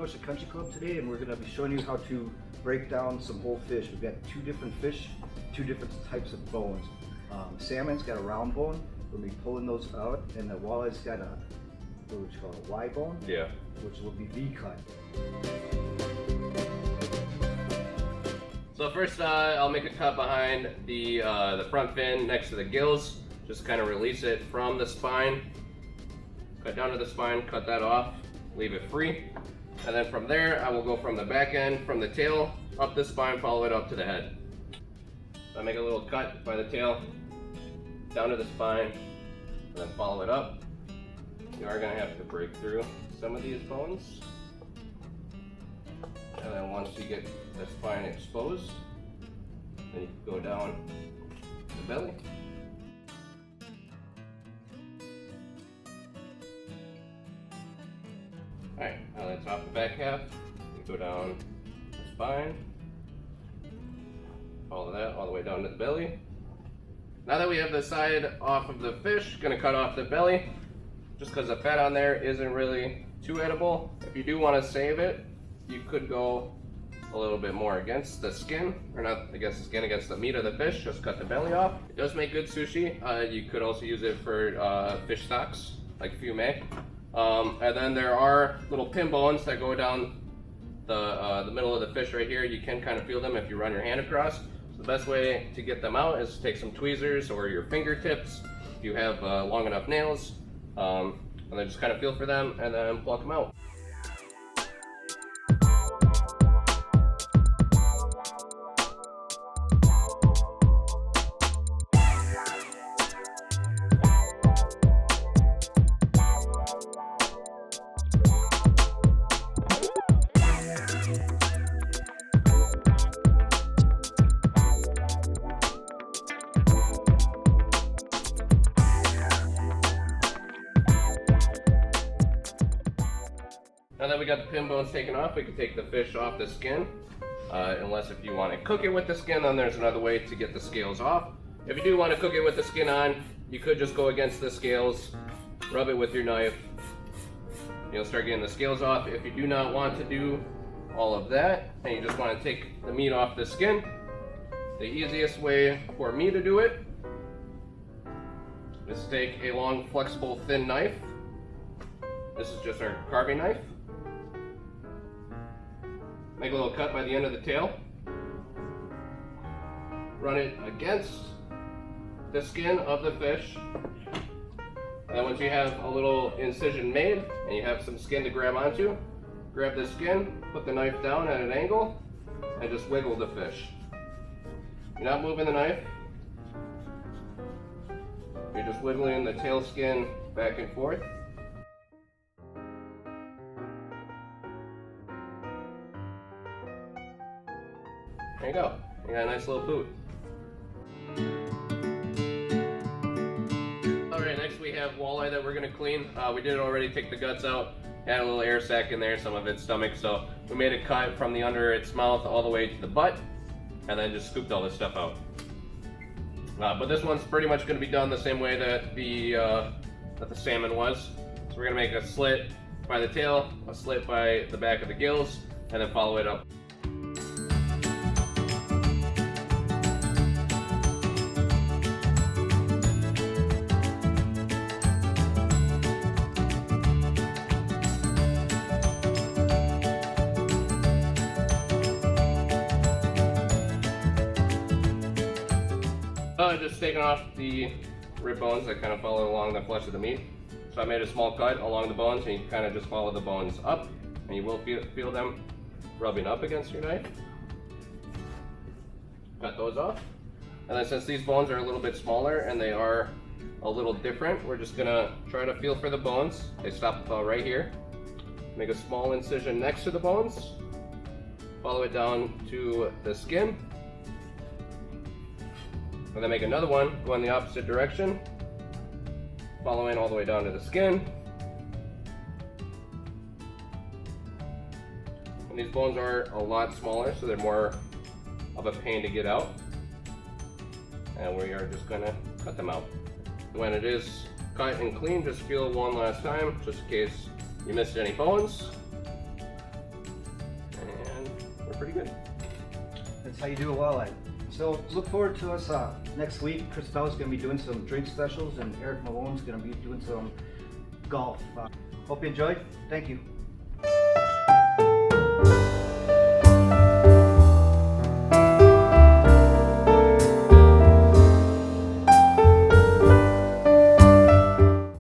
Kenosha Country Club today, and we're going to be showing you how to break down some whole fish. We've got two different fish, two different types of bones. Salmon's got a round bone. We'll be pulling those out, and the walleye's got a what we call a Y bone, which will be V cut. So first, I'll make a cut behind the front fin next to the gills. Just kind of release it from the spine. Cut down to the spine, cut that off, leave it free. And then from there, I will go from the back end, from the tail, up the spine, follow it up to the head. So I make a little cut by the tail, down to the spine, and then follow it up. You are gonna have to break through some of these bones. And then once you get the spine exposed, then you can go down the belly. Alright, now that's off the back half. You go down the spine, follow that all the way down to the belly. Now that we have the side off of the fish, gonna cut off the belly, just because the fat on there isn't really too edible. If you do want to save it, you could go a little bit more against the skin, or not against the skin, against the meat of the fish. Just cut the belly off. It does make good sushi. You could also use it for fish stocks, like fumet. And then there are little pin bones that go down the middle of the fish right here. You can kind of feel them if you run your hand across. So the best way to get them out is to take some tweezers or your fingertips if you have long enough nails, and then just kind of feel for them and then pluck them out. Now that we got the pin bones taken off, we can take the fish off the skin. Unless if you want to cook it with the skin, then there's another way to get the scales off. If you do want to cook it with the skin on, you could just go against the scales, rub it with your knife. You'll start getting the scales off. If you do not want to do all of that, and you just want to take the meat off the skin, the easiest way for me to do it is to take a long, flexible, thin knife. This is just our carving knife. Make a little cut by the end of the tail. Run it against the skin of the fish. And then once you have a little incision made and you have some skin to grab onto, grab the skin, put the knife down at an angle, and just wiggle the fish. You're not moving the knife. You're just wiggling the tail skin back and forth. There you go. You got a nice little boot. Alright, next we have walleye that we're going to clean. We did already take the guts out. Had a little air sac in there, some of its stomach, so we made a cut from the under its mouth all the way to the butt, and then just scooped all this stuff out. But this one's pretty much going to be done the same way that the salmon was. So we're going to make a slit by the tail, a slit by the back of the gills, and then follow it up. Just taking off the rib bones that kind of follow along the flesh of the meat. So I made a small cut along the bones, and you kind of just follow the bones up, and you will feel them rubbing up against your knife. Cut those off. And then since these bones are a little bit smaller and they are a little different, we're just gonna try to feel for the bones. They stop about right here. Make a small incision next to the bones. Follow it down to the skin. And then make another one, go in the opposite direction, following all the way down to the skin. And these bones are a lot smaller, so they're more of a pain to get out. And we are just gonna cut them out. When it is cut and clean, just feel one last time, just in case you missed any bones. pretty good. That's how you do a walleye. So look forward to us next week. Chris Bell's going to be doing some drink specials, and Eric Malone's going to be doing some golf. Hope you enjoyed. Thank you.